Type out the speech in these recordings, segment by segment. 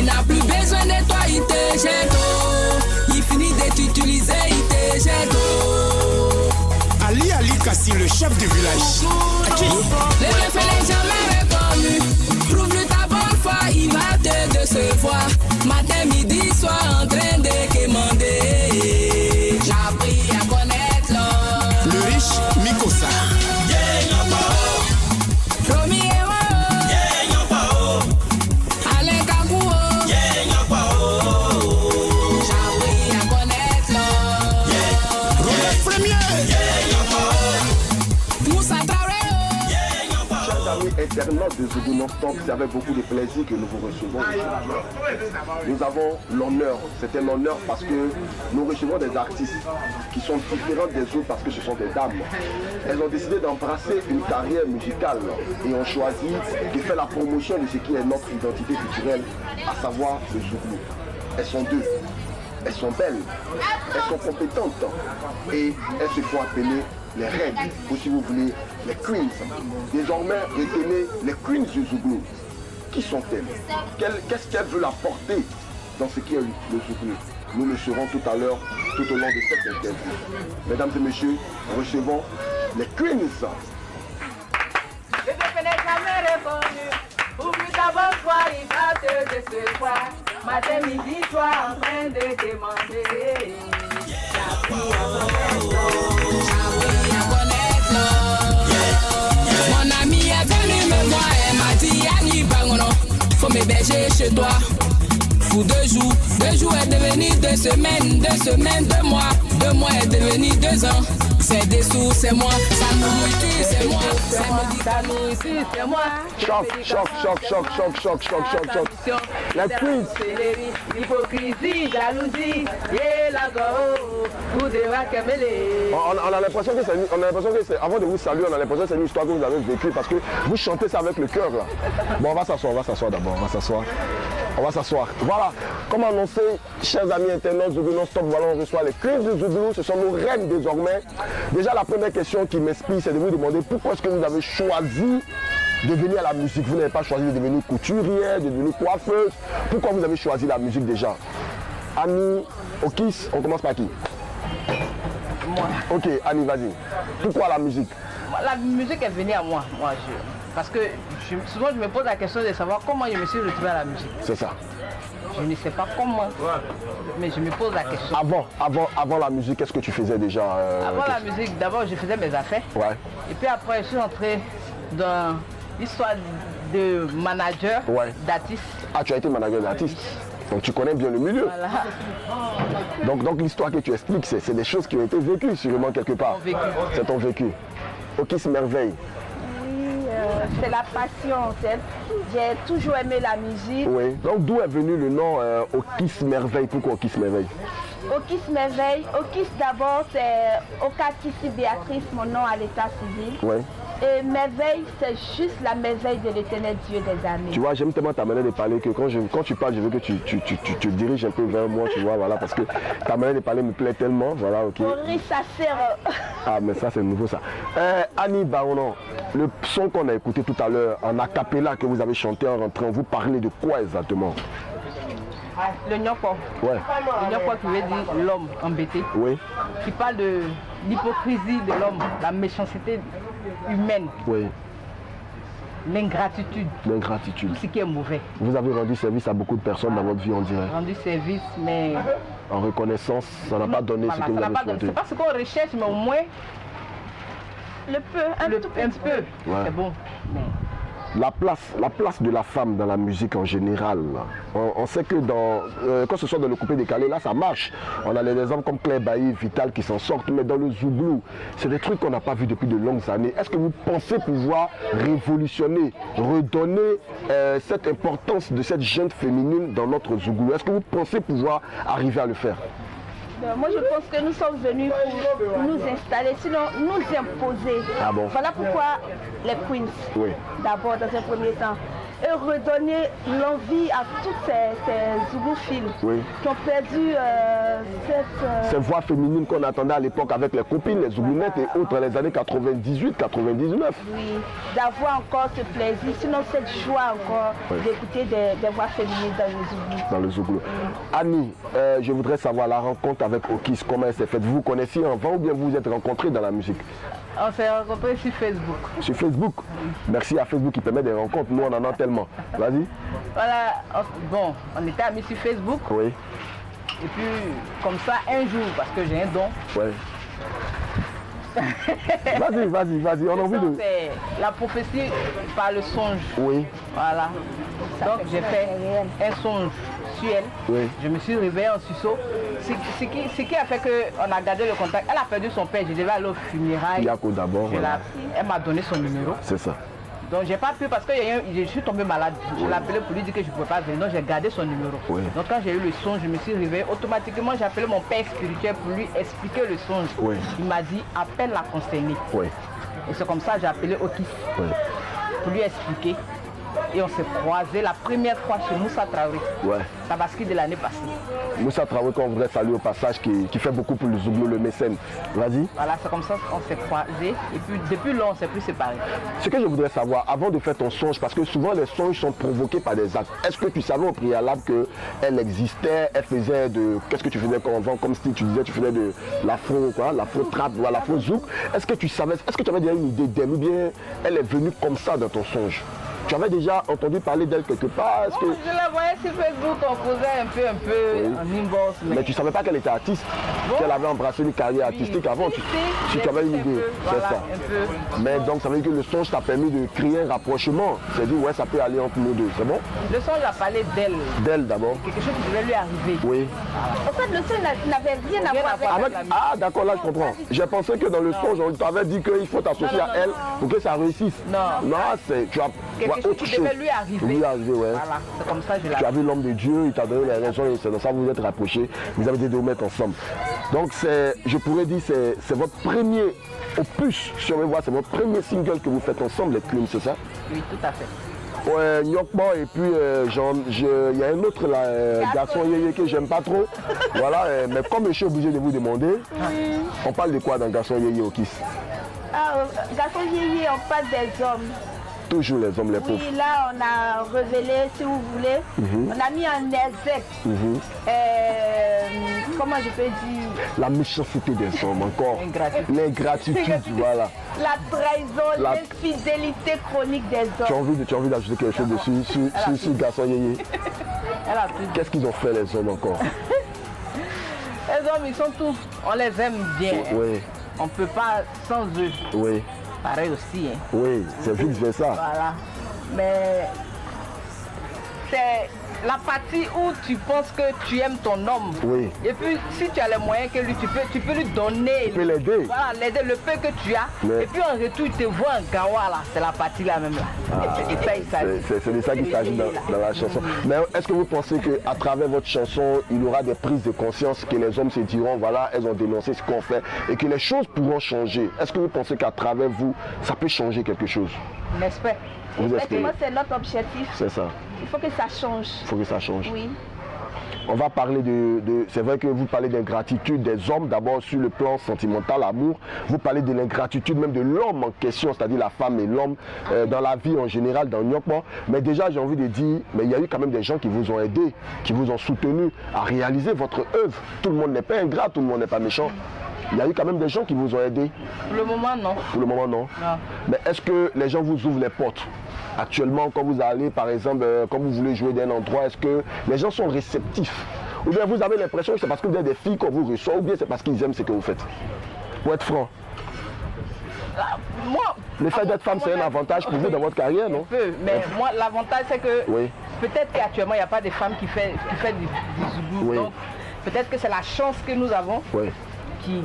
Il n'a plus besoin de toi, il te jette. Il finit de t'utiliser, il te jette. Ali Kassi, le chef du village. Le défait n'est jamais reconnu. Prouve-lui ta bonne foi, il va te décevoir. Matin, midi, soir, en train de quémander. J'ai appris à connaître l'homme. Le riche Mikosa. Romy et moi. Alain Kagou. J'ai appris à connaître l'homme. Rolex Premier. Moussa Traoré. Chers amis internautes de Zougou Non-Stop, c'est avec beaucoup de plaisir que nous vous recevons. Nous avons l'honneur, c'est un honneur parce que nous recevons des artistes qui sont différents des autres parce que ce sont des dames. Elles ont décidé d'embrasser une carrière musicale et ont choisi de faire la promotion de ce qui est notre identité culturelle, à savoir le Zougou. Elles sont deux. Elles sont belles, elles sont compétentes et elles se font appeler les reines, ou si vous voulez, les queens. Désormais, retenez les queens du Zougou. Qui sont-elles? Qu'est-ce qu'elles veulent apporter dans ce qui est le Zougou? Nous le saurons tout à l'heure, tout au long de cette interview. Mesdames et messieurs, recevons les queens. Je te connais jamais répondu. Oublie ta bonne foi, il va te décevoir. Matin, midi, soir, en train de demander. J'ai appris à connaître l'homme. Mon ami est venu me voir, elle m'a dit Annie Bangono, faut m'héberger chez toi. Pour 2 jours est devenu 2 semaines, 2 semaines, 2 mois, 2 mois est devenu 2 ans. C'est des sous, c'est moi, ça nourriture, c'est moi, c'est nourriture, c'est moi. Choc. La queen. L'hypocrisie, jalousie, et la go, vous devez cameler. On a l'impression que c'est, avant de vous saluer, on a l'impression que c'est une histoire que vous avez vécue parce que vous chantez ça avec le cœur là. Bon, on va s'asseoir d'abord, on va s'asseoir. Voilà, comme annoncé, chers amis internautes, Zougou Non-Stop, voilà, on reçoit les queens de Zougou, ce sont nos reines désormais. Déjà, la première question qui m'inspire, c'est de vous demander pourquoi est-ce que vous avez choisi de venir à la musique. Vous n'avez pas choisi de devenir couturière, de devenir coiffeuse. Pourquoi vous avez choisi la musique déjà? Annie, Okis, on commence par qui? Moi. Ok, Annie, vas-y. Pourquoi la musique? La musique est venue à moi. Parce que souvent je me pose la question de savoir comment je me suis retrouvé à la musique. C'est ça. Je ne sais pas comment, mais je me pose la question. Avant la musique, qu'est-ce que tu faisais déjà Avant la musique, d'abord je faisais mes affaires. Ouais. Et puis après je suis entré dans l'histoire de manager, d'artiste. Ah, tu as été manager d'artiste. Donc tu connais bien le milieu. Voilà. Donc l'histoire que tu expliques, c'est des choses qui ont été vécues sûrement quelque part. C'est ton vécu. Okis Merveille. C'est la passion. J'ai toujours aimé la musique. Oui. Donc d'où est venu le nom Okis Merveille? Pourquoi Okis Merveille? Okis Merveille. Okis d'abord, c'est Okakisi Béatrice, mon nom à l'état civil. Oui. Et merveille, c'est juste la merveille de l'éternel Dieu des armées. Tu vois, j'aime tellement ta manière de parler que quand tu parles, je veux que tu te diriges un peu vers moi, tu vois, voilà, parce que ta manière de parler me plaît tellement, voilà, ok. Ça sert. Ah, mais ça, c'est nouveau, ça. Annie Baronon, le son qu'on a écouté tout à l'heure, en a cappella que vous avez chanté en rentrant, vous parlez de quoi exactement? Le Nyoko. Ouais. Le Nyoko qui veut dire l'homme embêté. Oui. Qui parle de l'hypocrisie de l'homme, la méchanceté humaine. Oui. L'ingratitude. L'ingratitude. Tout ce qui est mauvais. Vous avez rendu service à beaucoup de personnes dans votre vie, on dirait. Rendu service, mais... En reconnaissance, ça n'a pas donné ce que vous avez souhaité. C'est pas ce qu'on recherche, mais au moins... Un peu. Ouais. C'est bon. Mais... La place de la femme dans la musique en général, on sait que quand ce soit dans le coupé décalé, là ça marche. On a des exemples comme Claire Bailly, Vital qui s'en sortent, mais dans le Zouglou, c'est des trucs qu'on n'a pas vu depuis de longues années. Est-ce que vous pensez pouvoir révolutionner, redonner cette importance de cette jeune féminine dans notre Zouglou? Est-ce que vous pensez pouvoir arriver à le faire? Moi je pense que nous sommes venus pour nous installer, sinon nous imposer. Ah bon? Voilà pourquoi les queens, oui. d'abord dans un premier temps. et redonner l'envie à tous ces zoulophiles qui ont perdu ces voix féminines qu'on attendait à l'époque avec les copines, les zougounettes et autres, les années 98, 99. Oui, d'avoir encore ce plaisir, sinon cette joie encore d'écouter des voix féminines dans le zougou. Dans le zougou. Annie, je voudrais savoir la rencontre avec Okis, comment elle s'est faite. Vous vous connaissiez avant ou bien vous vous êtes rencontrés dans la musique? On s'est rencontrés sur Facebook. Sur Facebook? Merci à Facebook qui permet des rencontres. Nous, on en a tellement. Vas-y. Voilà. Bon, on était amis sur Facebook. Oui. Et puis, comme ça, un jour, parce que j'ai un don. Ouais. Vas-y, on a envie de... C'est la prophétie par le songe. Oui. Voilà. Donc, j'ai fait un songe sur elle. Oui. Je me suis réveillée en sursaut. Ce qui a fait qu'on a gardé le contact. Elle a perdu son père, je devais aller au funérailles. Yako d'abord. Voilà. Elle m'a donné son numéro. C'est ça. Donc j'ai pas pu parce que je suis tombé malade. Je l'ai appelé pour lui dire que je ne pouvais pas venir. Donc j'ai gardé son numéro. Oui. Donc quand j'ai eu le songe, je me suis réveillé. Automatiquement j'ai appelé mon père spirituel pour lui expliquer le songe. Oui. Il m'a dit appelle la concernée. Oui. Et c'est comme ça que j'ai appelé Okis pour lui expliquer. Et on s'est croisés la première fois chez Moussa Traoré. Ouais. Tabaski de l'année passée. Moussa Traoré qu'on voudrait saluer au passage qui fait beaucoup pour le Zouglo, le mécène. Vas-y. Voilà, c'est comme ça qu'on s'est croisés. Et puis depuis là, on ne s'est plus séparés. Ce que je voudrais savoir, avant de faire ton songe, parce que souvent les songes sont provoqués par des actes. Est-ce que tu savais au préalable qu'elle existait, elle faisait de... Qu'est-ce que tu faisais comme style? Tu disais tu faisais de l'afro, quoi, l'afro trap, l'afro zouk. Est-ce que tu savais, est-ce que tu avais déjà une idée d'elle ou bien elle est venue comme ça dans ton songe? Tu avais déjà entendu parler d'elle quelque part? Je la voyais sur Facebook, on causait un peu en inbox. Mais tu ne savais pas qu'elle était artiste, qu'elle avait embrassé une carrière artistique avant. Tu avais une idée, c'est ça. Un peu. Mais donc ça veut dire que le songe t'a permis de créer un rapprochement. C'est dit ouais, ça peut aller entre nous deux, c'est bon? Le songe a parlé d'elle. D'elle d'abord. Quelque chose qui devait lui arriver. Oui. En fait, le songe n'avait rien à voir avec la Ah d'accord, là je comprends. J'ai pensé que dans le songe, on t'avait dit qu'il faut t'associer à elle pour que ça réussisse. Non, c'est... Tu as... quelque chose qui devait lui arriver. Lui arriver, ouais. Voilà, c'est comme ça que je l'ai. Tu as vu l'homme de Dieu, il t'a donné les raisons, et c'est dans ça que vous êtes rapprochés, vous avez dit de vous mettre ensemble. Donc je pourrais dire c'est votre premier opus sur mes voix, c'est votre premier single que vous faites ensemble, les Plumes, c'est ça? Oui, tout à fait. Ouais, Nyokbo et puis il y a un autre là, garçon Yéyé que j'aime pas trop. Voilà, mais comme je suis obligé de vous demander, on parle de quoi dans Garçon Yéyé au Kiss? Garçon Yéyé, on parle des hommes. Toujours les hommes, les pauvres. Oui, là on a révélé, si vous voulez, on a mis en exergue, comment je peux dire? La méchanceté des hommes encore, l'ingratitude, voilà. La trahison, l'infidélité chronique des hommes. Tu as envie d'ajouter quelque chose dessus, sur Garçon Yéyé? Qu'est-ce qu'ils ont fait les hommes encore? Les hommes, ils sont tous, on les aime bien. Oui. On ne peut pas sans eux. Oui. Pareil aussi. Hein. Oui, c'est juste de ça. Voilà. Mais c'est la partie où tu penses que tu aimes ton homme. Oui. Et puis si tu as les moyens que lui, tu peux lui donner. Tu peux l'aider. Voilà, l'aider, le peu que tu as. Mais... Et puis en retour, il te voit en gawa là. C'est la partie là même là. C'est de ça qu'il s'agit dans la chanson. Mais est-ce que vous pensez qu'à travers votre chanson, il y aura des prises de conscience, que les hommes se diront, voilà, elles ont dénoncé ce qu'on fait et que les choses pourront changer? Est-ce que vous pensez qu'à travers vous, ça peut changer quelque chose? J'espère. Effectivement, c'est notre objectif. C'est ça. Il faut que ça change. Il faut que ça change. Oui. On va parler c'est vrai que vous parlez d'ingratitude des hommes, d'abord sur le plan sentimental, amour. Vous parlez de l'ingratitude même de l'homme en question, c'est-à-dire la femme et l'homme dans la vie en général, dans Nyokbo. Mais déjà, j'ai envie de dire, mais il y a eu quand même des gens qui vous ont aidé, qui vous ont soutenu à réaliser votre œuvre. Tout le monde n'est pas ingrat, tout le monde n'est pas méchant. Il y a eu quand même des gens qui vous ont aidé. Pour le moment, non. Pour le moment, non. Non. Mais est-ce que les gens vous ouvrent les portes? Actuellement, quand vous allez, par exemple, quand vous voulez jouer d'un endroit, est-ce que les gens sont réceptifs? Ou bien vous avez l'impression que c'est parce que vous avez des filles qu'on vous reçoit, ou bien c'est parce qu'ils aiment ce que vous faites? Pour être franc. Moi, le fait d'être femme, c'est un avantage pour vous dans votre carrière, non? Mais moi, l'avantage, c'est que oui. Peut-être qu'actuellement, il n'y a pas de femmes qui fait du zougou. Oui. Donc, peut-être que c'est la chance que nous avons qui...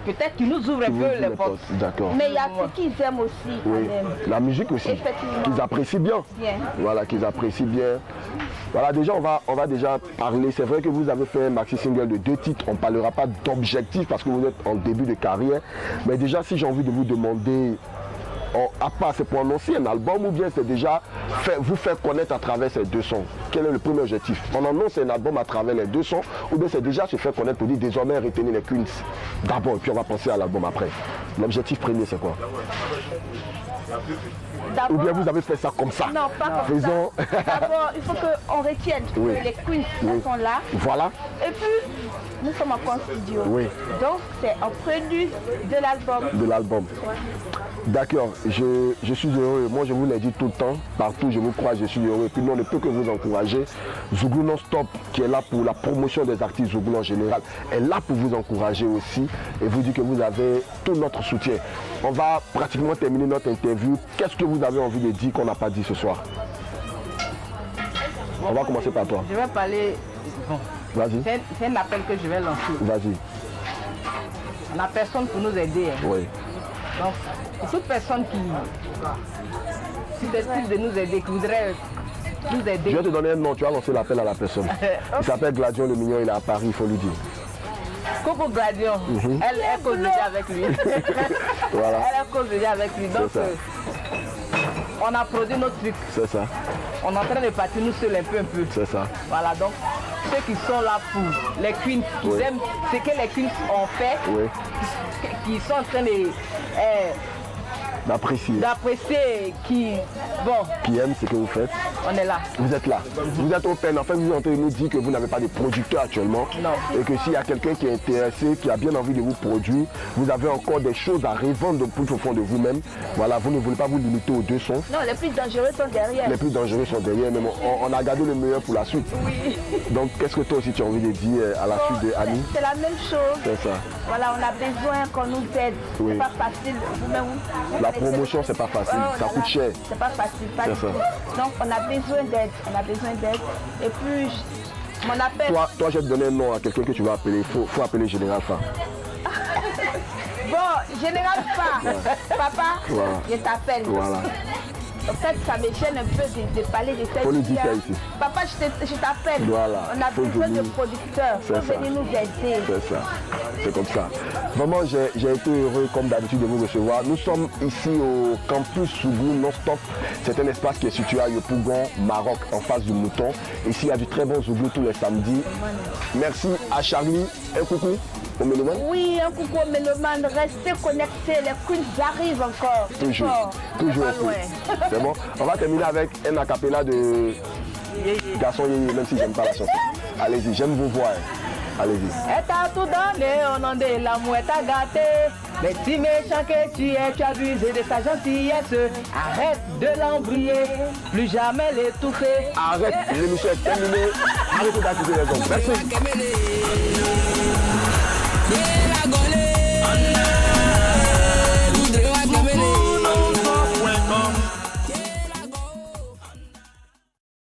Peut-être qu'ils nous ouvrent un peu les portes. D'accord. Mais il y a ceux qu'ils aiment aussi. Oui. La musique aussi. Qu'ils apprécient bien. Voilà, qu'ils apprécient bien. Voilà, déjà on va déjà parler. C'est vrai que vous avez fait un maxi single de 2 titres. On ne parlera pas d'objectif parce que vous êtes en début de carrière. Mais déjà, si j'ai envie de vous demander à part c'est pour annoncer un album ou bien c'est déjà vous faire connaître à travers ces 2 sons? Quel est le premier objectif? On annonce un album à travers les 2 sons ou bien c'est déjà se faire connaître pour dire désormais retenir les Queens d'abord et puis on va penser à l'album après? L'objectif premier c'est quoi? Ou bien vous avez fait ça comme ça? Non, pas comme ça. D'abord, il faut qu'on retienne que les Queens sont là. Voilà. Et puis, nous sommes encore en studio. Oui. Donc, c'est un prélude de l'album. De l'album. Ouais. D'accord, je suis heureux. Moi, je vous l'ai dit tout le temps. Partout, je vous crois, je suis heureux. Et puis, nous, on ne peut que vous encourager. Zouglou Non-Stop, qui est là pour la promotion des artistes Zouglou en général, est là pour vous encourager aussi et vous dire que vous avez tout notre soutien. On va pratiquement terminer notre interview. Qu'est-ce que vous avez envie de dire qu'on n'a pas dit ce soir? On va commencer par toi. Je vais parler. Bon. Vas-y. C'est un appel que je vais lancer. Vas-y. On n'a personne pour nous aider. Hein. Oui. Donc, pour toute personne qui susceptible de nous aider, qui voudrait nous aider. Je vais te donner un nom, tu vas lancer l'appel à la personne. Il s'appelle Gladion le Mignon, il est à Paris, il faut lui dire. Coco Gladion, elle cause déjà avec lui. Voilà. Elle cause déjà avec lui. Donc, on a produit notre truc. C'est ça. On est en train de partir nous seuls un peu. C'est ça. Voilà, donc ceux qui sont là pour les Queens, qui aiment ce que les Queens ont fait, qui sont en train de d'apprécier, qui aiment ce que vous faites. On est là. Vous êtes là. Vous êtes open. En fait, vous êtes en train de nous dire que vous n'avez pas de producteur actuellement. Non. Et que s'il y a quelqu'un qui est intéressé, qui a bien envie de vous produire, vous avez encore des choses à revendre plus au fond de vous-même. Voilà, vous ne voulez pas vous limiter aux 2 sons. Non, les plus dangereux sont derrière. Les plus dangereux sont derrière, mais on a gardé le meilleur pour la suite. Oui. Donc, qu'est-ce que toi aussi tu as envie de dire à la suite de Annie? C'est la même chose. C'est ça. Voilà, on a besoin qu'on nous aide. Oui. C'est pas facile. Vous-même, la promotion, c'est pas facile. Ça coûte cher. C'est pas facile. Pas C'est ça. Donc, on a besoin d'aide. On a besoin d'aide. Et puis, mon appel. Toi, je vais te donner un nom à quelqu'un que tu vas appeler. Il faut appeler Général Fa. Bon, Général Fa. Papa, voilà. Je t'appelle. Voilà. En fait, ça me gêne un peu de parler de cette ici. Papa, je t'appelle. Voilà. On a besoin de producteurs pour venir nous aider. C'est ça. C'est comme ça. Vraiment, j'ai été heureux, comme d'habitude, de vous recevoir. Nous sommes ici au campus Zouglou Non-Stop. C'est un espace qui est situé à Yopougon, Maroc, en face du Mouton. Ici, il y a du très bon Zouglou tous les samedis. Merci à Charlie. Un coucou au Mélomane. Oui, un coucou au Mélomane. Restez connectés. Les Queens arrivent encore. Toujours. Toujours. C'est bon. On va terminer avec un acapella de Garçon Yéyé, même si j'aime pas la chanson. Allez-y, j'aime vos voix. Allez-y. Et t'as tout donné au nom de l'amour, t'as gâté. Mais si méchant que tu es, tu as abusé de sa gentillesse. Arrête de l'embriller, plus jamais l'étouffer. Arrête, l'émission est terminée. Arrêtez d'accuser les hommes. Merci.